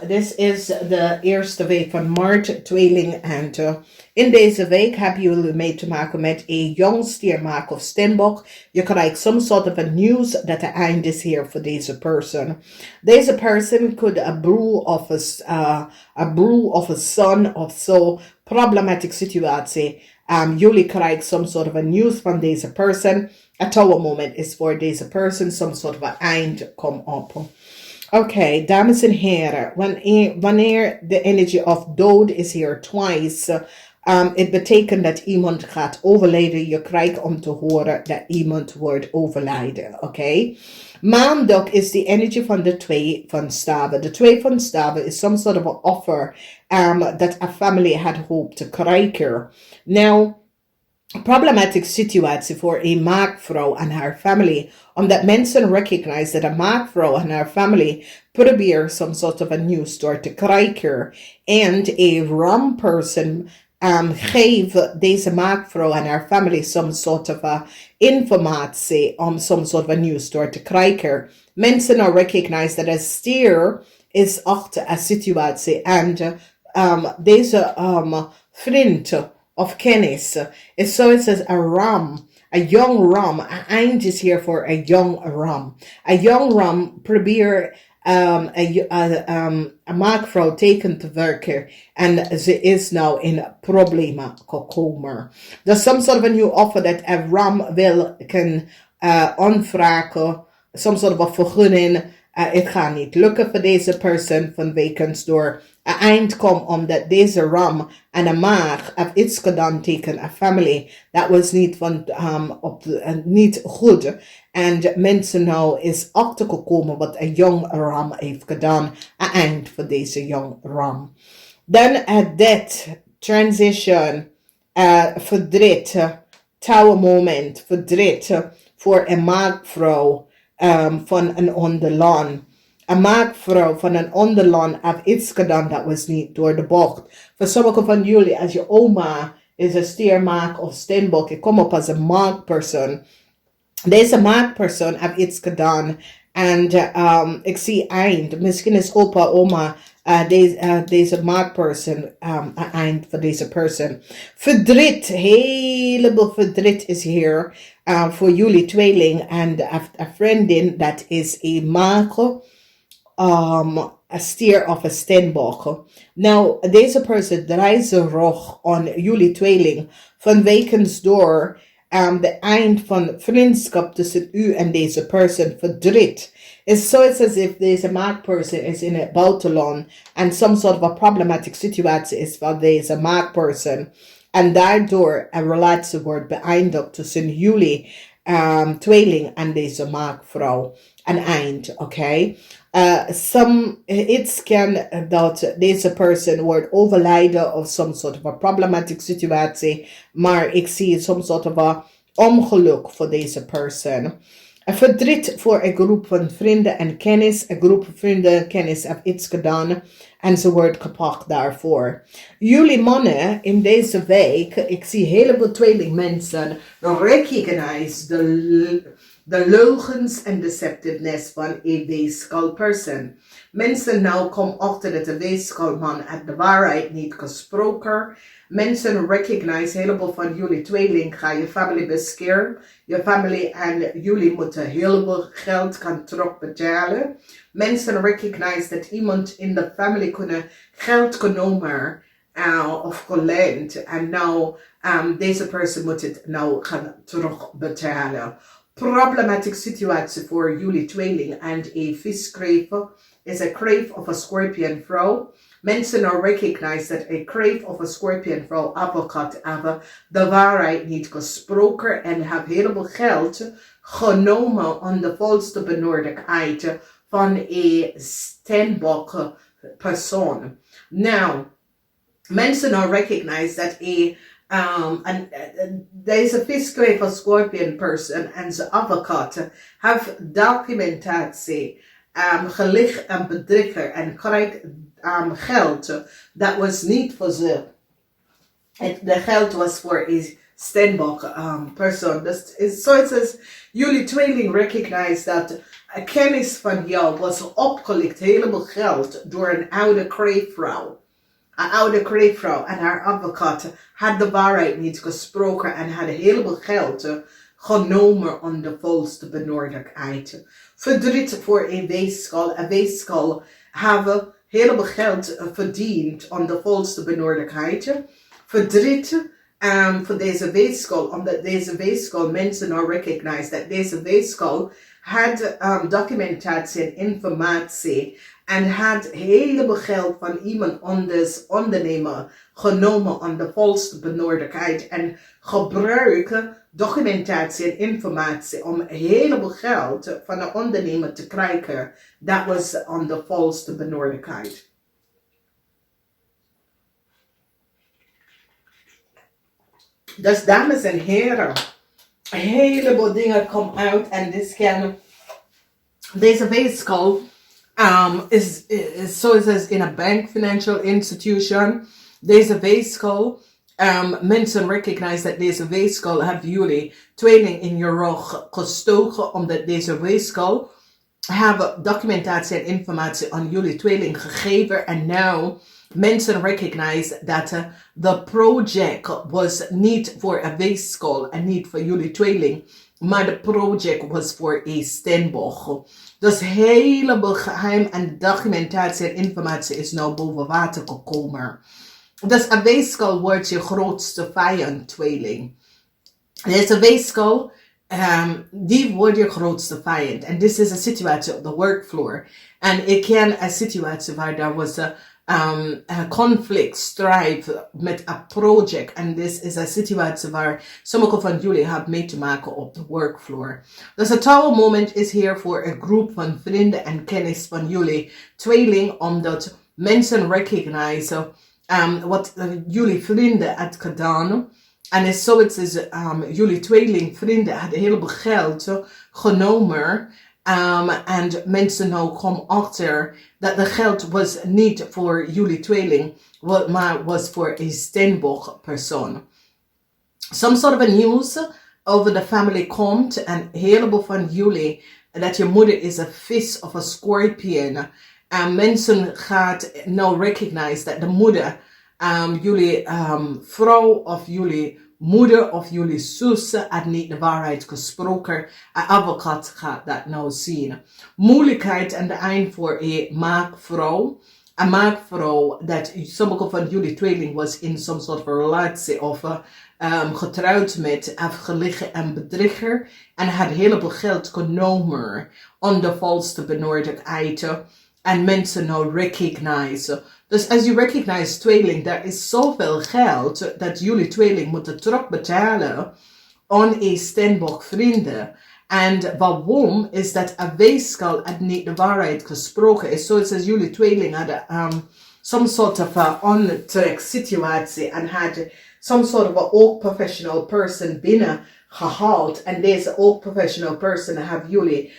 Dit is de eerste week van maart, tweeling. En in deze week hebben jullie mee te maken met een jong stiermaak of steenbok. Je krijgt some sort of a news that the end is here for deze person. Deze person could a brew of a son of so problematic situatie. Jullie krijgen some sort of a news van deze person. A tower moment is voor deze person. Some sort of a end come up. Oké, dames en heren, wanneer de energy of dood is hier twice, het betekent dat iemand gaat overlijden. Je krijgt om te horen dat iemand wordt overlijden, oké? Maandag is de energy van de 2 van staven. De 2 van staven is some sort of an offer that a family had hoped to krijgen. Now, problematic situatie voor een maakvrouw en haar family, omdat mensen recognize dat een maakvrouw en haar family probeer some sort of a new start te krijgen. And a wrong person geeft deze maakvrouw en haar family some sort of a informatie om some sort of a new start te krijgen. Mensen recognize dat een stier is achter een situatie en deze vriend of kennis is zoiets als a ram, a young ram. A eind is here for a young ram. A young ram probeer a maakvrouw tegen te werken en ze is nou in problemen gekomen. There's some sort of a new offer that a ram wil kan aanvragen, some sort of a vergunning. Het gaat niet lukken voor deze person vanwege door een eind komt omdat deze ram en een maag heeft iets gedaan tegen een family. Dat was niet niet goed. En mensen nou is achtergekomen wat een jong ram heeft gedaan. Een eind voor deze jong ram. Dan dit transition, verdriet, tower moment, verdriet voor een maagvrouw. Van een onderland. Een maakvrouw van een onderland heeft iets gedaan dat was niet door de bocht. Voor sommigen van jullie, als je oma is een stiermaak of steenbok, je komt op als een maakpersoon. Deze maakpersoon heeft iets gedaan. En ik zie eind. Misschien is opa, oma, deze maakpersoon een eind voor deze persoon. Verdriet, heleboel verdriet is hier. Voor jullie tweeling en een vriendin dat is een maker, een stier of een steenbok. Nou, deze persoon draait zijn rug aan jullie tweeling vanwege door de eind van vriendschap tussen u en deze persoon verdriet. It's so it's as if deze maakperson is in het buitenland and some sort of a problematic situatie is voor deze maakperson. En daardoor een relatie wordt beëindigd tussen jullie tweeling en deze maakvrouw. Een eind, oké? Iets kan dat deze persoon wordt overlijden of some sort of a problematic situatie. Maar ik zie some sort of a ongeluk voor deze persoon. Een verdriet voor een groep van vrienden en kennis. Een groep van vrienden en kennis heeft iets gedaan. En ze wordt gepakt daarvoor. Jullie mannen in deze week. Ik zie een heleboel tweelingmensen. Recognize de leugens en deceptiveness van een weeskal person. Mensen nou komen achter dat de weeskalman uit de waarheid niet gesproken. Mensen recognize, heleboel van jullie tweeling ga je family beschermen. Je family en jullie moeten heleboel geld gaan terugbetalen. Mensen recognize dat iemand in de family kunnen geld genomen of geleend. En nou, deze persoon moet het nou gaan terugbetalen. Problematic situatie voor jullie tweeling en een viskreef is a crave of a scorpion vrouw. Mensen nou recognize dat a crave of a scorpion vrouw advocaat hebben de waarheid niet gesproken en hebben heleboel geld genomen aan de volste benodigdheid van een steenbok persoon. Nou, mensen nou recognize dat deze viskreef of scorpion person en zijn advocaat hebben documentatie gelicht en bedrieger en krijgt geld dat was niet voor ze. De geld was voor een Steenbok persoon. Zo het is, jullie tweeling recognize dat kennis van jou was opgelicht, helemaal geld, door een oude kreefvrouw. Een oude kreefvrouw en haar advocaat had de waarheid niet gesproken en had helemaal geld genomen om de volste benodigdheid. Verdriet voor een weeskal. Een weeskal hebben helemaal geld verdiend om de volste benodigdheid. Verdriet voor deze weeskal, omdat deze weeskal mensen nou recognize dat deze weeskal had documentatie en informatie en had helemaal geld van iemand anders ondernemer genomen om de volste benodigdheid en gebruiken documentatie en informatie om helemaal geld van de ondernemer te krijgen. Dat was om de volste benodigdheid. Dus dames en heren, een heleboel dingen komen uit en deze weeskal is zoals in een bank, financial institution. Deze weeskal, mensen recognize dat deze weeskal hebben jullie tweeling in je rug gestoken, omdat deze weeskal hebben documentatie en informatie aan jullie tweeling gegeven en nu mensen recognize dat the project was niet voor een weeskal en niet voor jullie tweeling, maar de project was voor een Steenbok. Dus heleboel geheim en documentatie en informatie is nou boven water gekomen. Dus een weeskal wordt je grootste vijand, tweeling. Deze weeskal, die wordt je grootste vijand. En dit is een situatie op de workfloor. En ik ken een situatie waar daar was een conflict, strife met een project. En dit is een situatie waar sommige van jullie hebben mee te maken op de workfloor. Dus het tower moment is hier voor een groep van vrienden en kennis van jullie tweeling, omdat mensen recognizen wat jullie vrienden had gedaan. En is zoiets is jullie tweeling vrienden hadden een heleboel geld genomen. En mensen nou komen achter dat de geld was niet voor jullie tweeling, maar was voor een Steenbok persoon. Some sort of a news over the family komt en een heleboel van jullie dat je moeder is een vis of een scorpion. En mensen gaat nou recognize dat de moeder, jullie vrouw of jullie moeder of jullie zus had niet de waarheid gesproken. Een advocaat gaat dat nou zien. Moeilijkheid aan de eind voor een maakvrouw. Een maakvrouw dat sommige van jullie tweeling was in some sort of relatie of getrouwd met afgelegen en bedrieger. En had een heleboel geld genomen om de volste benodigdheid. En mensen nou recognize. Dus als je recognize tweeling, er is zoveel geld dat jullie tweeling moeten terugbetalen aan een Steenbok vrienden. En waarom is dat een weeskal had niet de waarheid gesproken is. Zoals als jullie tweeling hadden some sort of ontrek situatie en hadden some sort of ook professional person binnen gehaald. En deze ook professional person hebben jullie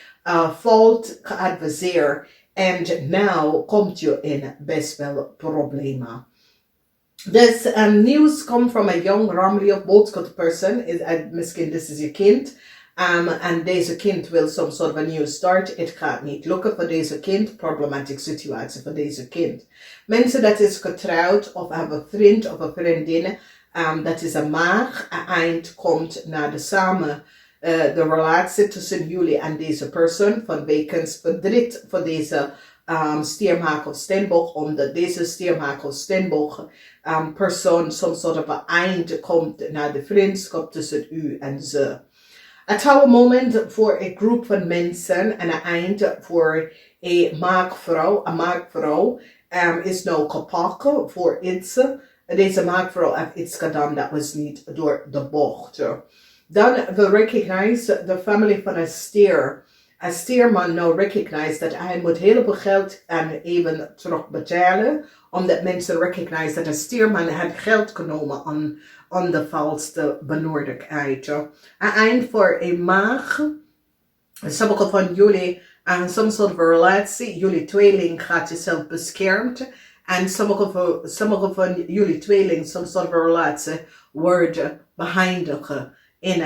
fout geadviseerd. En nu komt je in best wel problemen. Dus nieuws komt van een young, ramely of boodschap person. Misschien dit is je kind. En deze kind wil some sort of a new start. Het gaat niet lukken voor deze kind. Problematic situatie voor deze kind. Mensen dat is getrouwd of hebben een vriend of een vriendin. Dat is een maag. Een eind komt naar de samen. De relatie tussen jullie en deze persoon vanwege verdriet voor deze stiermaker of Steenbok, omdat deze stiermaker of Steenbok persoon some sort of een eind komt naar de vriendschap tussen u en ze. Het tower moment voor een groep van mensen en een eind voor een maakvrouw. Een maakvrouw is nou gepakken voor iets. Deze maakvrouw heeft iets gedaan dat was niet door de bocht. Dan we recognize de familie van een stier. Een stierman nou recognize dat hij moet heel veel geld en even terugbetalen. Omdat mensen recognize dat een stierman had geld genomen aan de valste benodigdheid. Een eind voor een maag. Sommige van jullie aan some sort of relatie. Jullie tweeling gaat jezelf beschermd. En sommige van jullie tweeling, some sort of a relatie, worden beëindigen in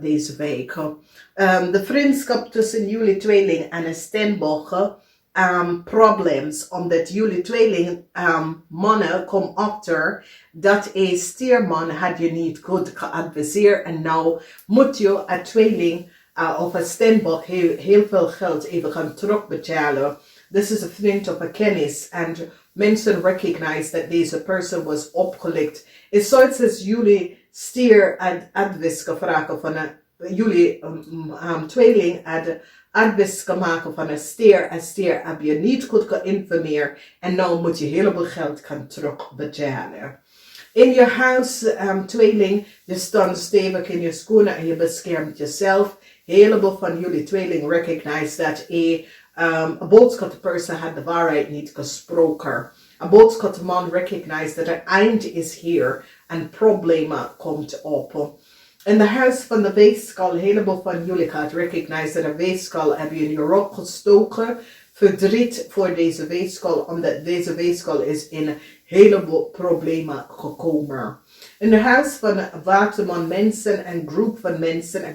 deze week. De vriendschap tussen jullie tweeling en een steenbok problems, omdat jullie tweeling mannen komen achter dat een stierman had je niet goed geadviseerd en nou moet je een tweeling of een steenbok heel veel geld even gaan terugbetalen. This is a vriend of a kennis and mensen recognize that deze person was opgelicht. Is zoiets als jullie stier advies gevraagd van jullie tweeling advies gemaakt van een stier heb je niet goed geïnformeerd en nou moet je heleboel geld gaan terugbetalen. In je huis, tweeling, je staat stevig in je schoenen en je beschermt jezelf. Heleboel van jullie tweeling recognize dat een boodschapperson had de waarheid niet gesproken. Een boodschapperman recognize dat het eind is hier en problemen komt op. In de huis van de weegschaal, een heleboel van jullie gaat recognize dat de weegschaal heb je in je rok gestoken. Verdriet voor deze weegschaal, omdat deze weegschaal is in een heleboel problemen gekomen. In de huis van waterman mensen, een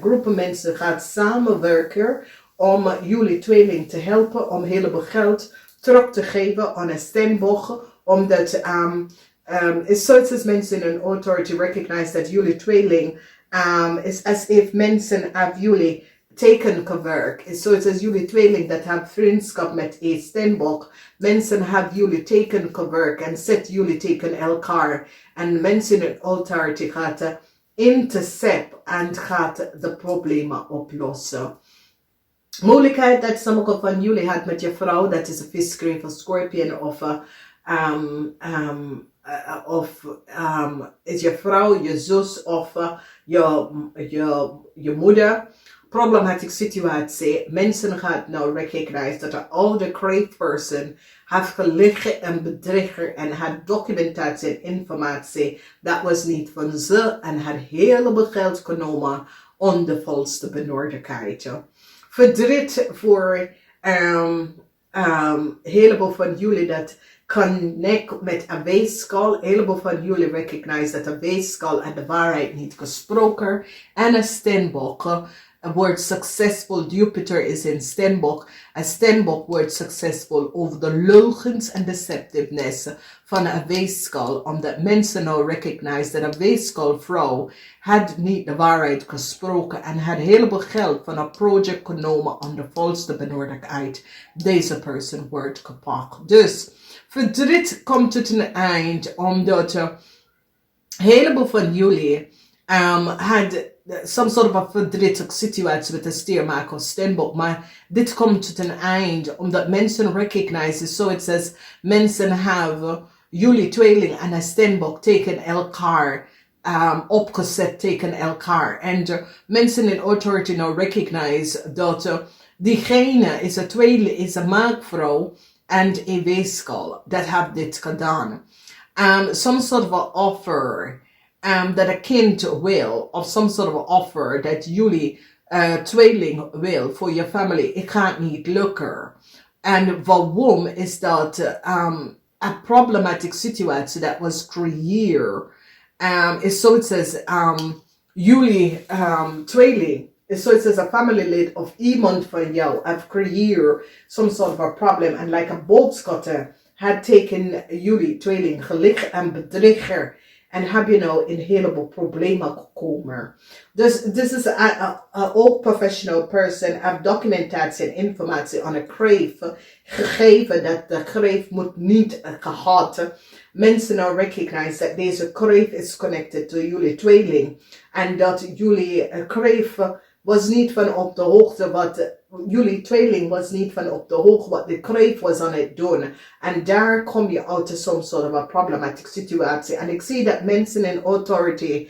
groep van mensen gaat samenwerken om jullie tweeling te helpen, om heleboel geld terug te geven aan een steenbok, omdat is zoals als mensen in authority recognize dat jullie tweeling is as if mensen have jullie tekengewerkt. Is zoals als jullie tweeling dat hebben vriendschap met een steenbok. Mensen hebben jullie tekengewerkt en zet jullie tegen elkaar. En mensen in authority gaat intercept en gaat de problemen oplossen. Mogelijkheid dat sommige van jullie had met je vrouw, dat is een viskreef, een scorpion of is je vrouw, je zus of je moeder. Problematische situatie. Mensen gaan nou recognize dat de oude crave person heeft geliegen en bedriegen en had documentatie en informatie. Dat was niet van ze en had heleboel geld genomen om de volste benodigdheid. Verdriet voor heleboel van jullie dat connect met een weegschaal. Heleboel van jullie recognize dat een weegschaal en de waarheid niet gesproken. En een steenbok wordt succesvol. Jupiter is in steenbok. Een steenbok wordt succesvol over de leugens en deceptiveness van een weegschaal. Omdat mensen nou recognize dat een weegschaalvrouw had niet de waarheid gesproken en had heleboel geld van een project genomen om de volste benodigdheid. Deze persoon wordt gepakt. Dus verdriet komt tot een eind omdat een heleboel van jullie had some sort of a verdrietige situatie met de stiermaker of steenbok, maar dit komt tot een eind omdat mensen recognize, zoiets als mensen hebben jullie tweeling en een steenbok tegen elkaar opgezet tegen elkaar. En mensen in authority now recognize dat diegene is een tweeling, is een maagvrouw en een weegschaal dat heeft dit gedaan. Some sort of a offer that a kind will, of some sort of offer that jullie tweeling wil voor je family, ik ga het niet lukken. En waarom is dat een problematic situatie that was creëerd? Is zoiets als jullie tweeling, is zoiets als een familielid of iemand van jou heeft creëerd some sort of a problem en like een boodschapper had tegen jullie tweeling gelicht en bedriegen. En heb je nou in een heleboel problemen gekomen. Dus dit is ook professional person. Heb documentatie en informatie aan een crave gegeven. Dat de crave moet niet gehad. Mensen nou recognize dat deze crave is connected to jullie tweeling. En dat jullie crave was niet van op de hoogte wat jullie tweeling was niet van op de hoogte wat de crave was aan het doen. En daar kom je uit some sort of a problematic situatie. En ik zie dat mensen in authority,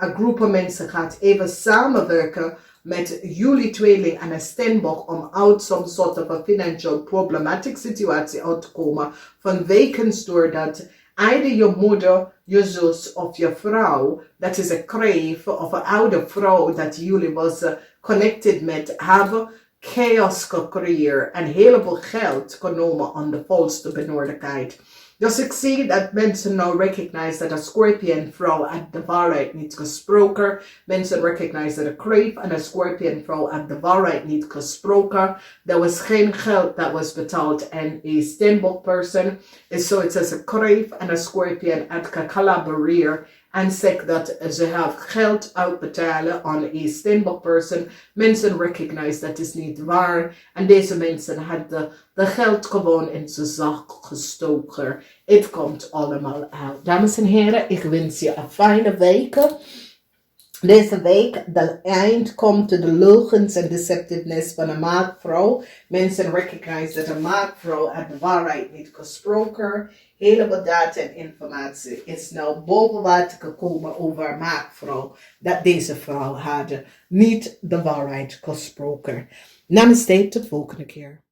een groep van mensen gaat even samenwerken met jullie tweeling en een steenbok om uit some sort of a financial problematic situatie uit te komen. Vanwege doordat either je moeder, je zus of je vrouw, dat is een crave of een oude vrouw dat jullie was connected met, hebben chaos gecreëerd en heleboel geld genomen aan de volste benodigdheid. Dus ik zie dat mensen nou recognize dat een Scorpion vrouw uit de waarheid niet gesproken. Mensen recognize dat een Kreef en een Scorpion vrouw uit de waarheid niet gesproken. Er was geen geld dat was betaald en een steenbok person is zoiets als een Kreef en een Scorpion uit collaboreren en zeg dat ze have geld uitbetalen aan een steenbok person. Mensen recognize dat is niet waar en deze mensen hadden de geld gewoon in zijn zak gestoken. Het komt allemaal uit. Dames en heren, ik wens je een fijne week. Deze week, de eind komt de leugens en deceptiveness van een maagvrouw. Mensen recognize dat een maagvrouw uit de waarheid niet gesproken. Heleboel data en informatie is nou boven water gekomen over een maagvrouw. Dat deze vrouw had niet de waarheid gesproken. Namaste, tot volgende keer.